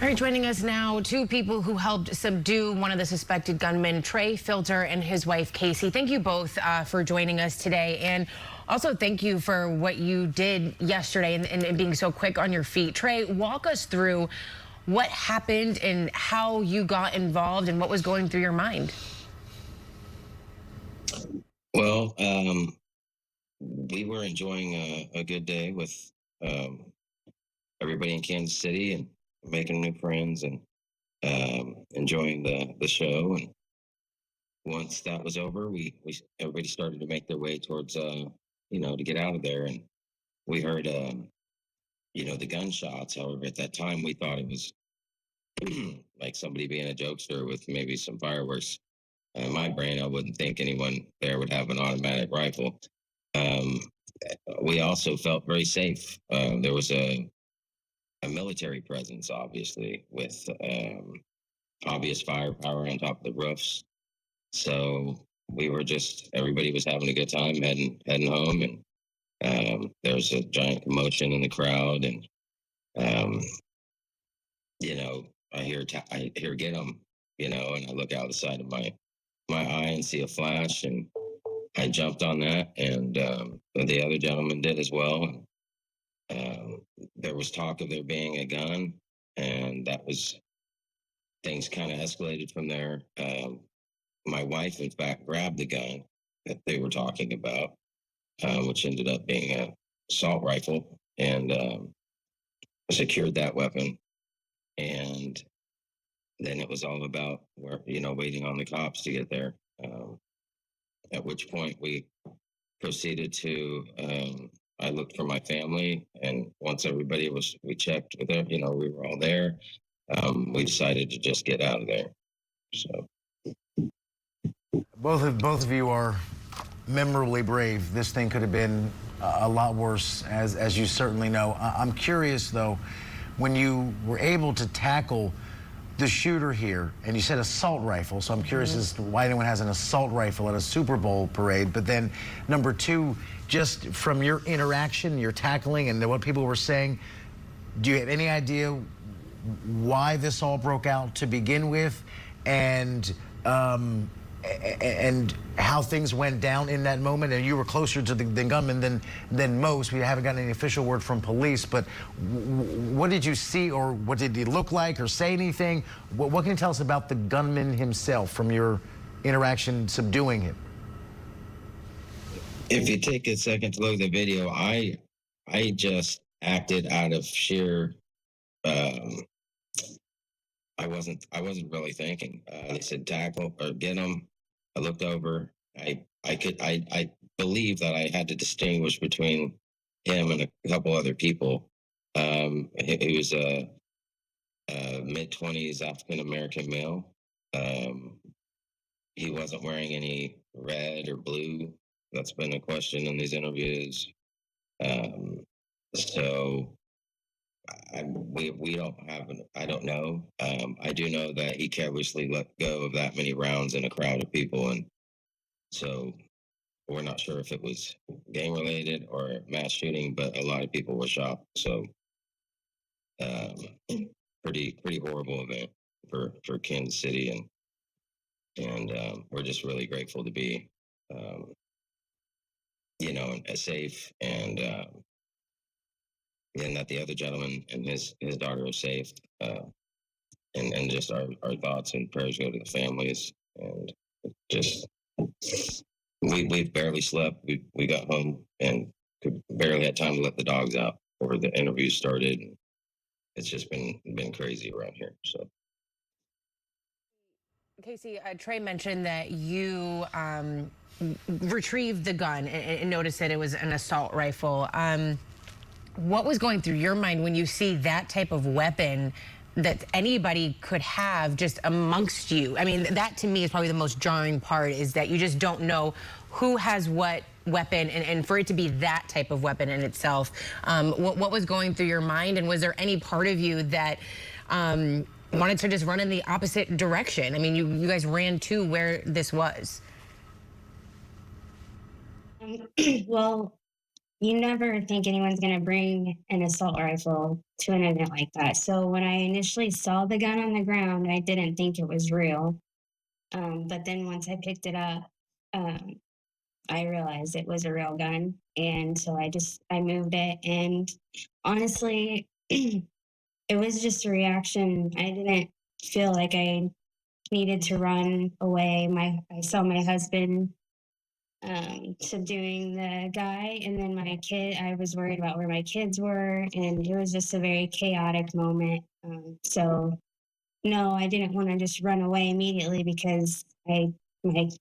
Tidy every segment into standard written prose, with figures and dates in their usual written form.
All right, joining us now, two people who helped subdue one of the suspected gunmen, Trey Filter and his wife, Casey. Thank you both for joining us today. And also thank you for what you did yesterday and being so quick on your feet. Trey, walk us through what happened and how you got involved and what was going through your mind. Well, we were enjoying a good day with everybody in Kansas City and making new friends and enjoying the show. And once that was over, we everybody started to make their way towards to get out of there. And we heard the gunshots. However, at that time, we thought it was like somebody being a jokester with maybe some fireworks. In my brain, I wouldn't think anyone there would have an automatic rifle. We also felt very safe. There was a military presence, obviously, with obvious firepower on top of the roofs. So everybody was having a good time heading home, and there was a giant commotion in the crowd, and I hear get 'em, and I look out the side of my eye and see a flash, and I jumped on that, and the other gentleman did as well. There was talk of there being a gun, and things kind of escalated from there. My wife, in fact, grabbed the gun that they were talking about, which ended up being an assault rifle, and secured that weapon. And then it was all about waiting on the cops to get there. At which point we proceeded to. I looked for my family, and once we checked with them, we were all there. We decided to just get out of there. So both of you are memorably brave. This thing could have been a lot worse, as you certainly know. I'm curious though, when you were able to tackle the shooter here, and you said assault rifle, so I'm curious as to why anyone has an assault rifle at a Super Bowl parade. But then number two, just from your interaction, your tackling, and what people were saying, do you have any idea why this all broke out to begin with, and how things went down in that moment? And you were closer to the gunman than most. We haven't gotten any official word from police, but what did you see, or what did he look like, or say anything? What can you tell us about the gunman himself from your interaction subduing him? If you take a second to look at the video, I just acted out of sheer. I wasn't really thinking. They said tackle or get him. I looked over. I believe that I had to distinguish between him and a couple other people. He was a mid-20s African American male. He wasn't wearing any red or blue. That's been a question in these interviews. So we don't have I don't know. I do know that he carelessly let go of that many rounds in a crowd of people, and so we're not sure if it was gang related or mass shooting, but a lot of people were shot. So pretty horrible event for Kansas City, and we're just really grateful to be safe, and that the other gentleman and his daughter are safe, and just our thoughts and prayers go to the families. And just we've barely slept. We got home and barely had time to let the dogs out before the interview started. It's just been crazy around here. So Casey, Trey mentioned that you retrieved the gun and noticed that it was an assault rifle. What was going through your mind when you see that type of weapon that anybody could have just amongst you? I mean, that to me is probably the most jarring part, is that you just don't know who has what weapon, and for it to be that type of weapon in itself. What was going through your mind, and was there any part of you that wanted to just run in the opposite direction? I mean, you guys ran to where this was. Well, you never think anyone's going to bring an assault rifle to an event like that. So when I initially saw the gun on the ground, I didn't think it was real. But then once I picked it up, I realized it was a real gun. And so I moved it. And honestly, it was just a reaction. I didn't feel like I needed to run away. I saw my husband subduing the guy, and then my kid, I was worried about where my kids were, and it was just a very chaotic moment. So no, I didn't want to just run away immediately because my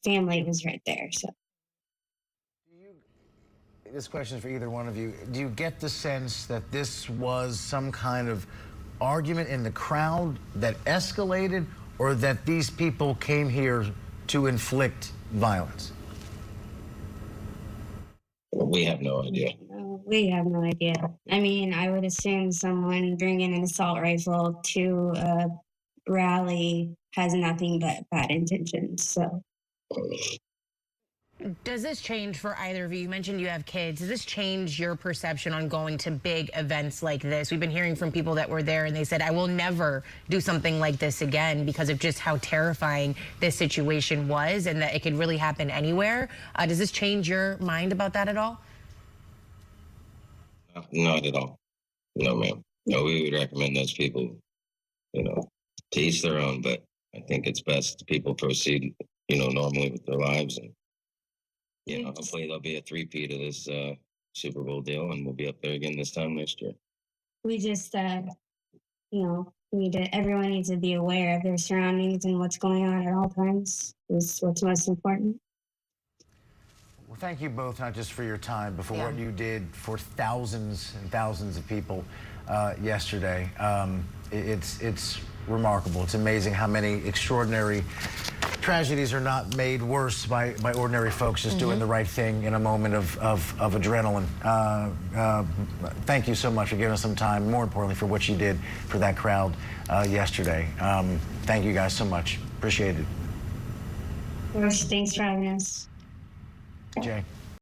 family was right there. So This question is for either one of you. Do you get the sense that this was some kind of argument in the crowd that escalated, or that these people came here to inflict violence? We have no idea. no, we have no idea. I mean, I would assume someone bringing an assault rifle to a rally has nothing but bad intentions. So Does this change for either of you? You mentioned you have kids. Does this change your perception on going to big events like this? We've been hearing from people that were there, and they said, I will never do something like this again because of just how terrifying this situation was, and that it could really happen anywhere. Does this change your mind about that at all? Not at all. No, ma'am. No, we would recommend those people, to each their own, but I think it's best people proceed, normally with their lives. And, hopefully there'll be a three-peat of this Super Bowl deal, and we'll be up there again this time next year. we just, everyone needs to be aware of their surroundings and what's going on at all times is what's most important. Well, thank you both, not just for your time, but for what you did for thousands and thousands of people yesterday. It's remarkable. It's amazing how many extraordinary tragedies are not made worse by ordinary folks just doing the right thing in a moment of adrenaline. Thank you so much for giving us some time, more importantly, for what you did for that crowd yesterday. Thank you guys so much. Appreciate it. Of course, thanks for having us. Jay.